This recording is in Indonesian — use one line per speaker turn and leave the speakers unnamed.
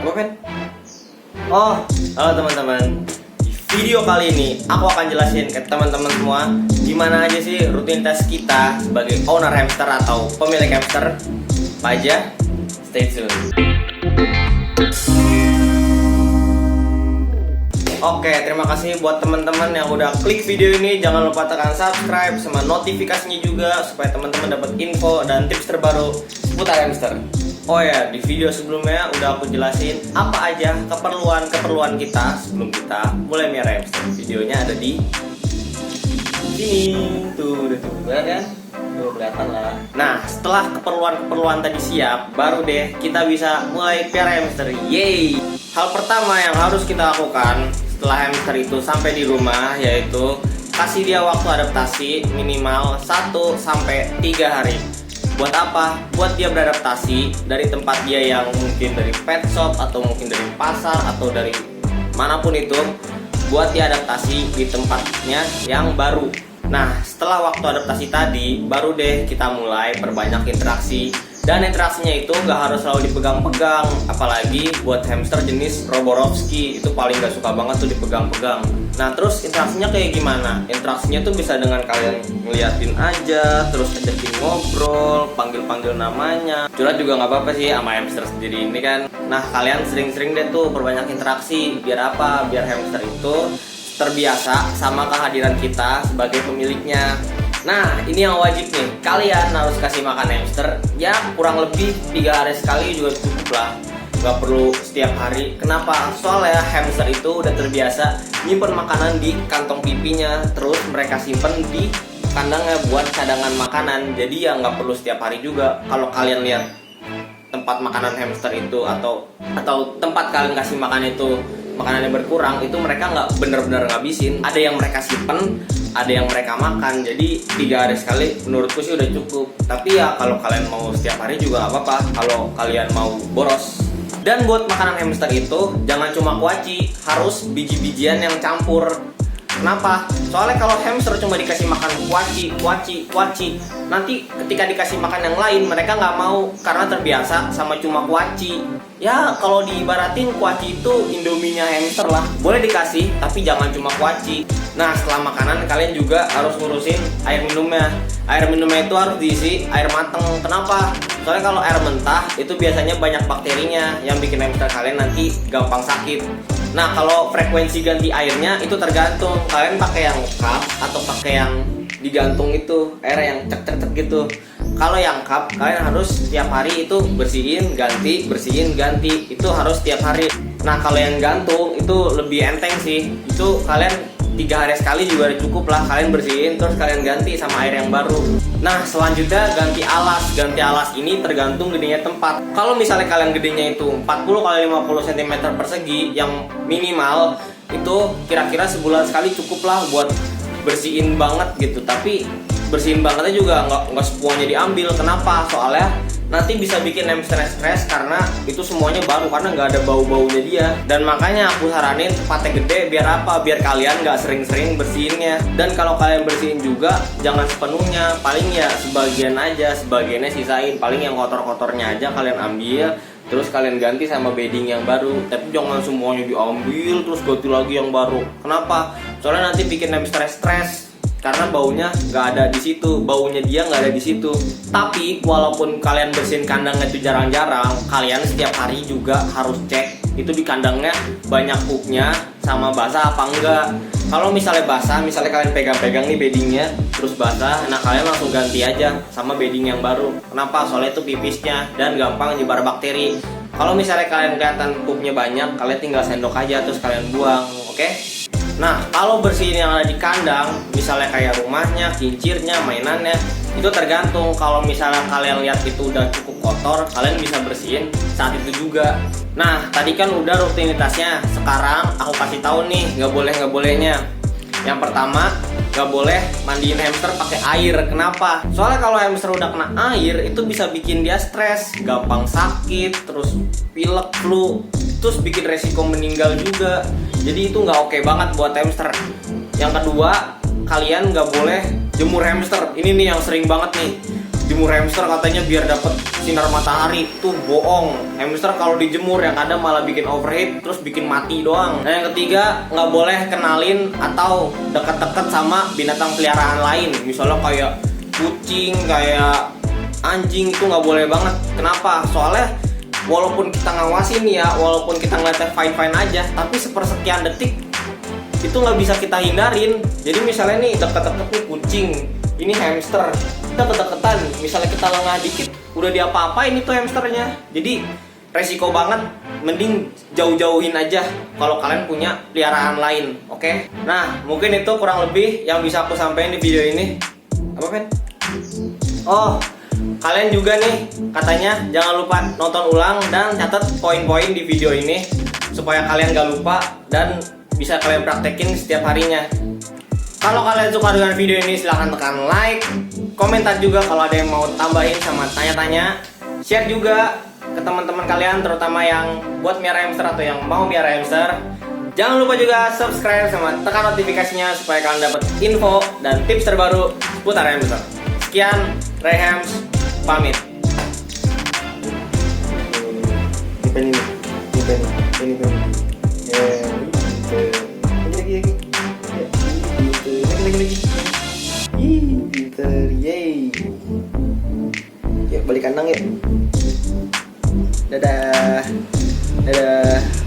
Apa, Pen? Oh, halo teman-teman. Di video kali ini aku akan jelasin ke teman-teman semua gimana aja sih rutinitas kita sebagai owner hamster atau pemilik hamster. Apa aja? Stay tune. Oke, terima kasih buat teman-teman yang udah klik video ini. Jangan lupa tekan subscribe sama notifikasinya juga supaya teman-teman dapat info dan tips terbaru seputar hamster. Oh ya, di video sebelumnya udah aku jelasin apa aja keperluan kita sebelum kita mulai melihara hamster. Videonya ada di sini. Tuh, udah tuh, kan? Tuh, kelihatan lah. Nah, setelah keperluan tadi siap, baru deh kita bisa mulai pelihara hamster. Yeay! Hal pertama yang harus kita lakukan setelah hamster itu sampai di rumah yaitu kasih dia waktu adaptasi minimal 1-3 hari. Buat apa? Buat dia beradaptasi dari tempat dia yang mungkin dari pet shop atau mungkin dari pasar atau dari manapun itu, buat dia adaptasi di tempatnya yang baru. Nah, setelah waktu adaptasi tadi, baru deh kita mulai perbanyak interaksi. Dan interaksinya itu gak harus selalu dipegang-pegang, apalagi buat hamster jenis Roborovski itu paling gak suka banget tuh dipegang-pegang. Nah, terus interaksinya kayak gimana? Interaksinya tuh bisa dengan kalian ngeliatin aja, terus ajakin ngobrol, panggil-panggil namanya. Curhat juga gak apa-apa sih sama hamster sendiri ini kan. Nah, kalian sering-sering deh tuh perbanyak interaksi. Biar apa? Biar hamster itu terbiasa sama kehadiran kita sebagai pemiliknya. Nah, ini yang wajib nih, kalian harus kasih makan hamster ya kurang lebih 3 hari sekali juga cukup lah. Gak perlu setiap hari. Kenapa? Soalnya hamster itu udah terbiasa nyimpen makanan di kantong pipinya, terus mereka simpen di kandangnya buat cadangan makanan. Jadi ya nggak perlu setiap hari juga. Kalau kalian lihat tempat makanan hamster itu atau tempat kalian kasih makan itu makanannya berkurang, itu mereka nggak bener-bener ngabisin. Ada yang mereka simpen, ada yang mereka makan. Jadi 3 hari sekali menurutku sih udah cukup. Tapi ya kalau kalian mau setiap hari juga nggak apa-apa kalau kalian mau boros. Dan buat makanan hamster itu jangan cuma kuaci, harus biji-bijian yang campur. Kenapa? Soalnya kalau hamster cuma dikasih makan kuaci, nanti ketika dikasih makan yang lain mereka nggak mau karena terbiasa sama cuma kuaci. Ya kalau diibaratin kuaci itu indominya hamster lah. Boleh dikasih tapi jangan cuma kuaci. Nah, setelah makanan kalian juga harus ngurusin air minumnya. Air minumnya itu harus diisi air mateng. Kenapa? Soalnya kalau air mentah itu biasanya banyak bakterinya yang bikin hamster kalian nanti gampang sakit. Nah, kalau frekuensi ganti airnya itu tergantung kalian pakai yang cup atau pakai yang digantung itu, air yang cek gitu. Kalau yang cup kalian harus setiap hari itu bersihin ganti, itu harus setiap hari. Nah, kalau yang gantung itu lebih enteng sih. Itu kalian 3 hari sekali juga udah cukup lah, kalian bersihin terus kalian ganti sama air yang baru. Nah, selanjutnya ganti alas ini tergantung gedenya tempat. Kalau misalnya kalian gedenya itu 40 x 50 cm persegi yang minimal, itu kira-kira sebulan sekali cukup lah buat bersihin banget gitu. Tapi bersihin bangetnya juga nggak semuanya diambil. Kenapa? Soalnya nanti bisa bikin hamster stres karena itu semuanya baru, karena nggak ada bau-baunya dia. Dan makanya aku saranin tempatnya gede. Biar apa? Biar kalian nggak sering-sering bersihinnya. Dan kalau kalian bersihin juga jangan sepenuhnya, paling ya sebagian aja, sebagiannya sisain. Paling yang kotor-kotornya aja kalian ambil, terus kalian ganti sama bedding yang baru. Tapi jangan semuanya diambil terus ganti lagi yang baru. Kenapa? Soalnya nanti bikin hamster stres karena baunya nggak ada di situ, baunya dia nggak ada di situ. Tapi walaupun kalian bersihin kandangnya itu jarang-jarang, kalian setiap hari juga harus cek itu di kandangnya banyak pupnya sama basah apa enggak. Kalau misalnya basah, misalnya kalian pegang-pegang nih beddingnya terus basah, nah kalian langsung ganti aja sama bedding yang baru. Kenapa? Soalnya itu pipisnya dan gampang nyebar bakteri. Kalau misalnya kalian kelihatan pupnya banyak, kalian tinggal sendok aja terus kalian buang, oke? Nah, kalau bersihin yang ada di kandang, misalnya kayak rumahnya, kincirnya, mainannya, itu tergantung. Kalau misalnya kalian lihat itu udah cukup kotor, kalian bisa bersihin saat itu juga. Nah, tadi kan udah rutinitasnya. Sekarang aku kasih tahu nih, nggak bolehnya. Yang pertama, nggak boleh mandiin hamster pakai air. Kenapa? Soalnya kalau hamster udah kena air, itu bisa bikin dia stres, gampang sakit, terus pilek, flu, terus bikin resiko meninggal juga. Jadi itu nggak oke banget buat hamster. Yang kedua, kalian nggak boleh jemur hamster. Ini nih yang sering banget nih. jemur hamster katanya biar dapat sinar matahari. Tuh bohong. Hamster kalau dijemur yang ada malah bikin overheat terus bikin mati doang. Nah yang ketiga, nggak boleh kenalin atau deket-deket sama binatang peliharaan lain. Misalnya kayak kucing, kayak anjing, itu nggak boleh banget. Kenapa? Soalnya walaupun kita ngawasin ya, walaupun kita ngeliatnya fine-fine aja, tapi sepersekian detik itu nggak bisa kita hindarin. Jadi misalnya nih deket-deket nih kucing, ini hamster, kita kedekatan, misalnya kita lengah dikit udah diapa-apain itu hamsternya. Jadi resiko banget, mending jauh-jauhin aja kalau kalian punya peliharaan lain, oke? Nah mungkin itu kurang lebih yang bisa aku sampaikan di video ini. Apa Pen? Oh, kalian juga nih katanya jangan lupa nonton ulang dan catat poin-poin di video ini supaya kalian gak lupa dan bisa kalian praktekin setiap harinya. Kalau kalian suka dengan video ini silahkan tekan like, komentar juga kalau ada yang mau tambahin sama tanya-tanya, share juga ke teman-teman kalian terutama yang buat miara hamster atau yang mau miara hamster. Jangan lupa juga subscribe sama tekan notifikasinya supaya kalian dapat info dan tips terbaru seputar hamster. Sekian, Rayhams pamit. Ini. Pinter, yeay. Yuk balik kandang yuk. Dadah. Dadah.